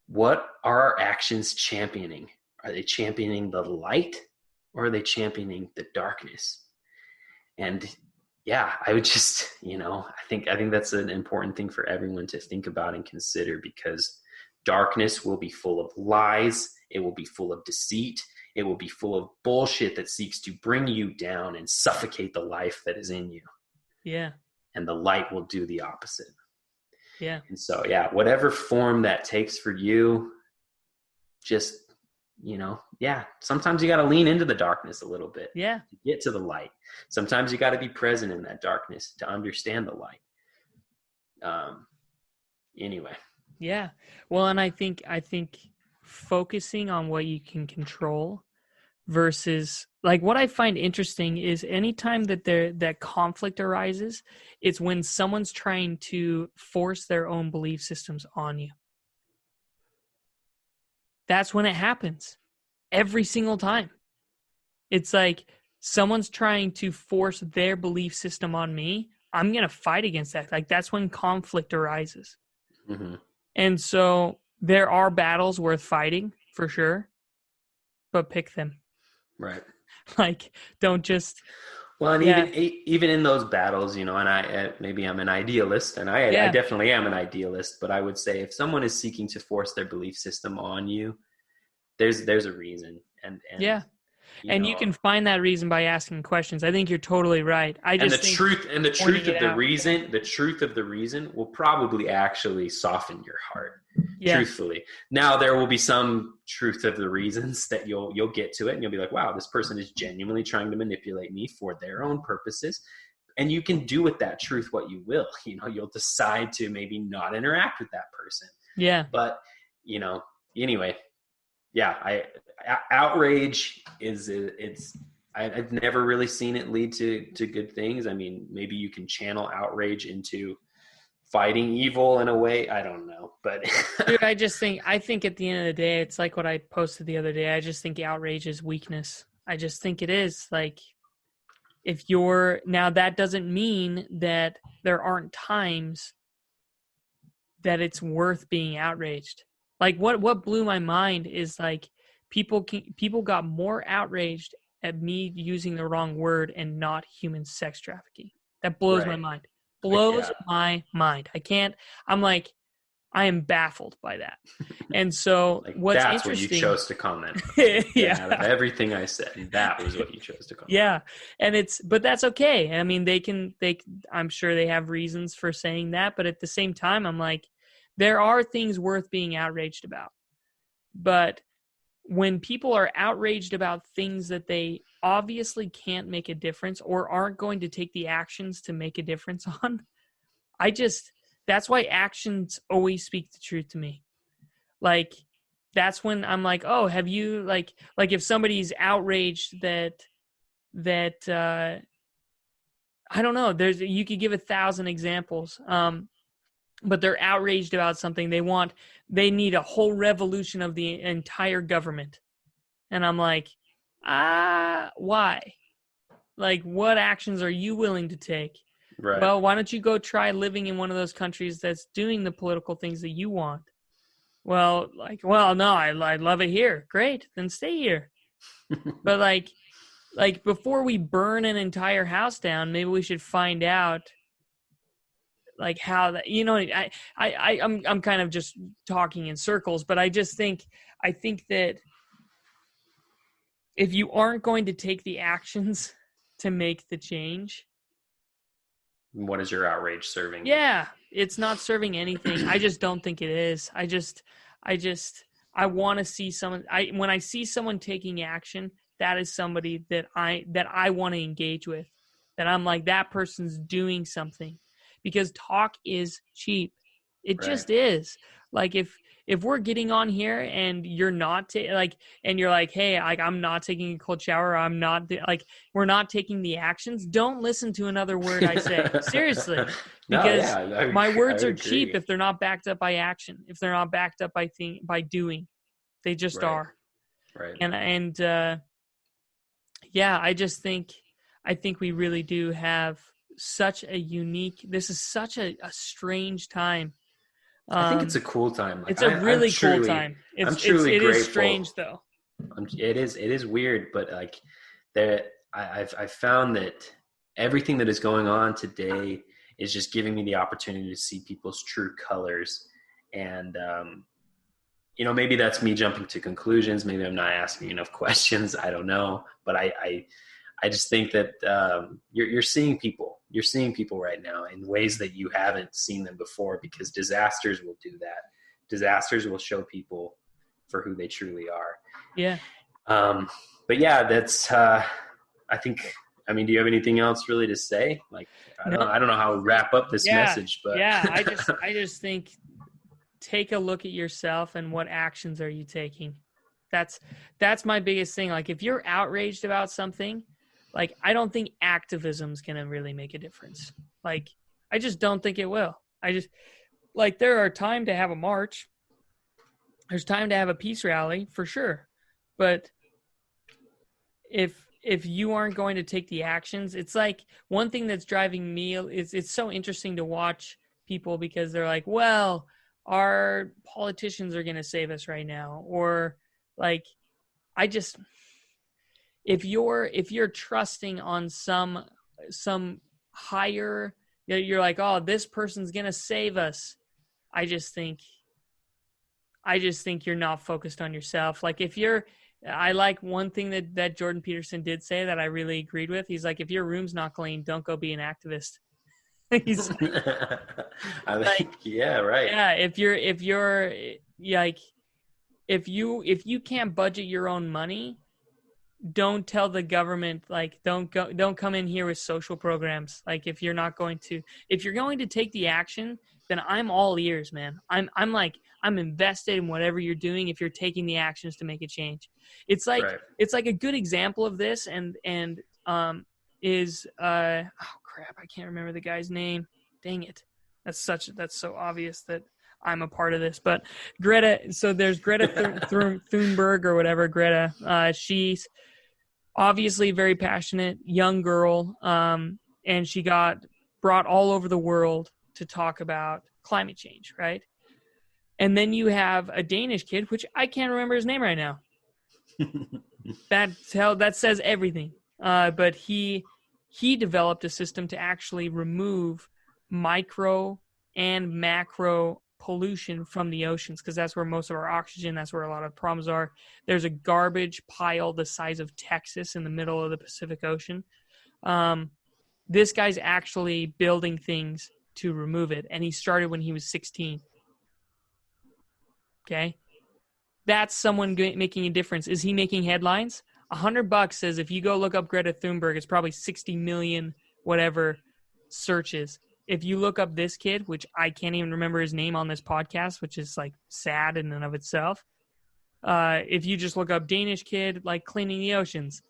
What are our actions championing? Are they championing the light, or are they championing the darkness? And yeah, I would just, I think that's an important thing for everyone to think about and consider, because darkness will be full of lies. It will be full of deceit. It will be full of bullshit that seeks to bring you down and suffocate the life that is in you. Yeah. And the light will do the opposite. Yeah. And so, whatever form that takes for you, just, sometimes you got to lean into the darkness a little bit. Yeah. To get to the light. Sometimes you got to be present in that darkness to understand the light. Anyway. Yeah. Well, and I think focusing on what you can control versus, like, what I find interesting is anytime that conflict arises, it's when someone's trying to force their own belief systems on you. That's when it happens. Every single time. It's like someone's trying to force their belief system on me. I'm going to fight against that. Like, that's when conflict arises. Mm-hmm. And so there are battles worth fighting for sure, but pick them. Right. Like, don't just. Well, and even in those battles, and maybe I'm an idealist, and I definitely am an idealist, but I would say if someone is seeking to force their belief system on you, there's a reason. And and you can find that reason by asking questions. I think you're totally right. The truth of the reason will probably actually soften your heart. Yeah. Truthfully. Now there will be some truth of the reasons that you'll get to it and you'll be like, wow, this person is genuinely trying to manipulate me for their own purposes. And you can do with that truth what you will. You'll decide to maybe not interact with that person. Yeah. But, anyway, outrage I've never really seen it lead to good things. I mean, maybe you can channel outrage into fighting evil in a way. I don't know, but dude, I think at the end of the day, it's like what I posted the other day. I just think outrage is weakness. I just think it is. Like, now that doesn't mean that there aren't times that it's worth being outraged. Like, what blew my mind is, like, people got more outraged at me using the wrong word and not human sex trafficking. That blows my mind. My mind. I am baffled by that. And so what's that's interesting. What you chose to comment. Out of everything I said, that was what you chose to comment. Yeah. And but that's okay. I mean, I'm sure they have reasons for saying that, but at the same time, I'm like, there are things worth being outraged about. But when people are outraged about things that they obviously can't make a difference or aren't going to take the actions to make a difference on, that's why actions always speak the truth to me. Like, that's when I'm like, oh, have you, like if somebody's outraged that I don't know, you could give 1,000 examples, but they're outraged about something. They need a whole revolution of the entire government. And I'm like, why? Like, what actions are you willing to take? Right. Well, why don't you go try living in one of those countries that's doing the political things that you want? well, no, I love it here. Great, then stay here. But like before we burn an entire house down, maybe we should find out like how that, I'm kind of just talking in circles, but I think that if you aren't going to take the actions to make the change, what is your outrage serving? Yeah, it's not serving anything. I just don't think it is. I want to see someone. When I see someone taking action, that is somebody that I want to engage with. That I'm like, that person's doing something, because talk is cheap. It just is. Like if we're getting on here and you're not and you're like, hey, I'm not taking a cold shower, I'm not we're not taking the actions. Don't listen to another word I say. Seriously, because my words are cheap if they're not backed up by action. If they're not backed up by doing, they just are. Right. And yeah, I think we really do have such a unique. This is such a strange time. I think it's a cool time. It's a really cool time. I'm truly grateful. It is strange though. It is weird, but like I've found that everything that is going on today is just giving me the opportunity to see people's true colors. And, maybe that's me jumping to conclusions. Maybe I'm not asking enough questions. I don't know. But I just think that you're seeing people. You're seeing people right now in ways that you haven't seen them before, because disasters will do that. Disasters will show people for who they truly are. Yeah. But yeah, that's, I think, do you have anything else really to say? Like, I don't know how to wrap up this message, but yeah, I just think take a look at yourself and what actions are you taking? That's my biggest thing. Like, if you're outraged about something, like, I don't think activism's going to really make a difference. Like, I just don't think it will. There are time to have a march. There's time to have a peace rally for sure. But if you aren't going to take the actions, it's like one thing that's driving me is it's so interesting to watch people, because they're like, well, our politicians are going to save us right now. Or like, if you're trusting on some higher, you're like, oh, this person's going to save us. I just think you're not focused on yourself. Like, I like one thing that Jordan Peterson did say that I really agreed with. He's like, if your room's not clean, don't go be an activist. He's yeah, right. Yeah, if you can't budget your own money, don't tell the government, like, don't come in here with social programs. Like, if you're going to take the action, then I'm all ears, man. I'm invested in whatever you're doing if you're taking the actions to make a change. It's like It's like a good example of this is oh crap, I can't remember the guy's name. Dang it. That's so obvious that I'm a part of this. But Greta, so there's Greta Thunberg or whatever, Greta. She's obviously a very passionate young girl, and she got brought all over the world to talk about climate change, right? And then you have a Danish kid, which I can't remember his name right now. That says everything. But he developed a system to actually remove micro and macro pollution from the oceans, because that's where most of our oxygen, that's where a lot of problems are. There's a garbage pile the size of Texas in the middle of the Pacific Ocean. This guy's actually building things to remove it, and he started when he was 16. Okay? That's someone making a difference. Is he making headlines? $100 says if you go look up Greta Thunberg, it's probably 60 million whatever searches. If you look up this kid, which I can't even remember his name on this podcast, which is like sad in and of itself. If you just look up Danish kid, like cleaning the oceans,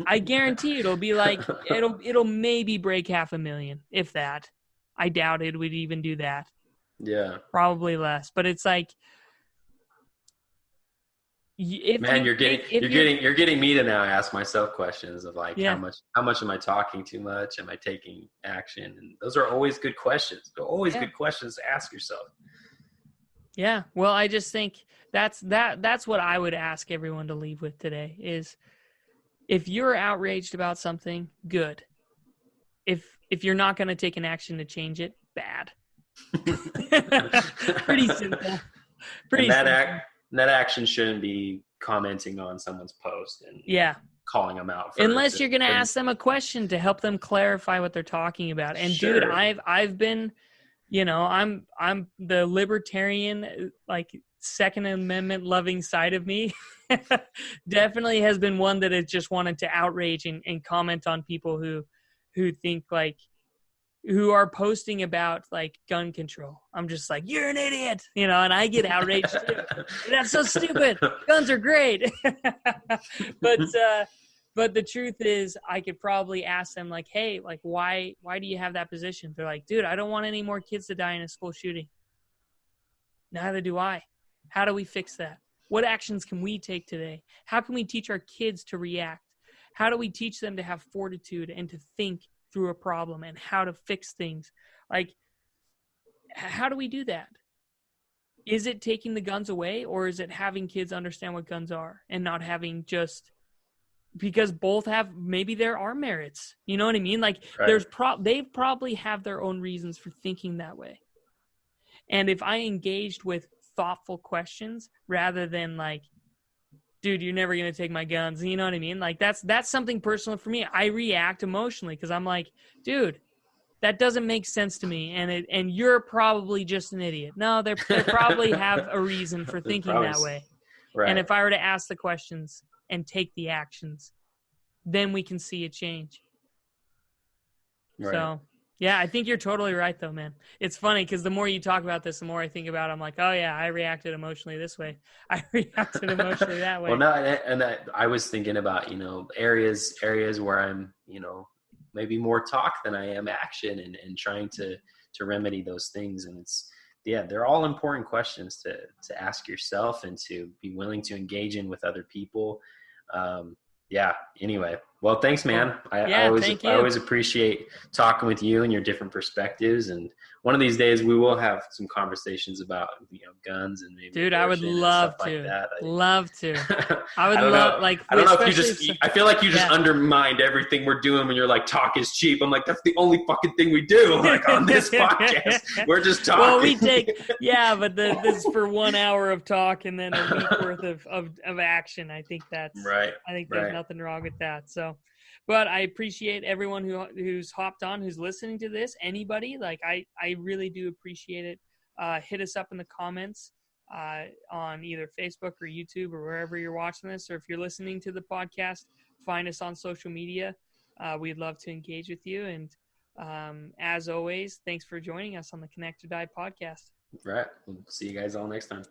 I guarantee it'll be like, it'll maybe break 500,000, if that. I doubt it would even do that. Yeah. Probably less, but it's like, you're getting me to now ask myself questions of like, how much am I talking too much? Am I taking action? And those are always good questions. They're always good questions to ask yourself. Yeah. Well, I just think that's what I would ask everyone to leave with today is, if you're outraged about something, good. If you're not going to take an action to change it, bad. Pretty simple. Pretty simple. That action shouldn't be commenting on someone's post and calling them out. Unless you're going to ask them a question to help them clarify what they're talking about. And dude, I've been, I'm the libertarian, like Second Amendment loving side of me definitely has been one that has just wanted to outrage and comment on people who think like, who are posting about like gun control. I'm just like, you're an idiot, and I get outraged too. That's so stupid. Guns are great. But the truth is, I could probably ask them like, hey, like why do you have that position? They're like, dude, I don't want any more kids to die in a school shooting. Neither do I. How do we fix that? What actions can we take today? How can we teach our kids to react? How do we teach them to have fortitude and to think through a problem and how to fix things? Like, how do we do that? Is it taking the guns away, or is it having kids understand what guns are and not having just, because both have, maybe there are merits, you know what I mean? Like they probably have their own reasons for thinking that way. And if I engaged with thoughtful questions rather than like, dude, you're never going to take my guns. You know what I mean? Like that's something personal for me. I react emotionally because I'm like, dude, that doesn't make sense to me. And you're probably just an idiot. No, they probably have a reason for thinking that way. Right. And if I were to ask the questions and take the actions, then we can see a change. Right. So yeah, I think you're totally right, though, man. It's funny because the more you talk about this, the more I think about it. I'm like, oh, yeah, I reacted emotionally this way. I reacted emotionally that way. Well, no, and I was thinking about, areas where I'm, maybe more talk than I am action and trying to remedy those things. And they're all important questions to ask yourself and to be willing to engage in with other people. Anyway, well, thanks, man. I always appreciate talking with you and your different perspectives. And one of these days we will have some conversations about, guns and maybe. Dude, I would love to. I would love, like, I don't know if I feel like you just undermined everything we're doing when you're like, talk is cheap. I'm like, that's the only fucking thing we do. Like on this podcast, we're just talking. Well, we take, but this is for 1 hour of talk and then a week worth of action. I think that's right. I think there's nothing wrong with that. So, but I appreciate everyone who's hopped on, who's listening to this. Anybody, like I really do appreciate it. Hit us up in the comments on either Facebook or YouTube or wherever you're watching this, or if you're listening to the podcast, find us on social media. We'd love to engage with you. And as always, thanks for joining us on the Connect or Die podcast. Right. We'll see you guys all next time.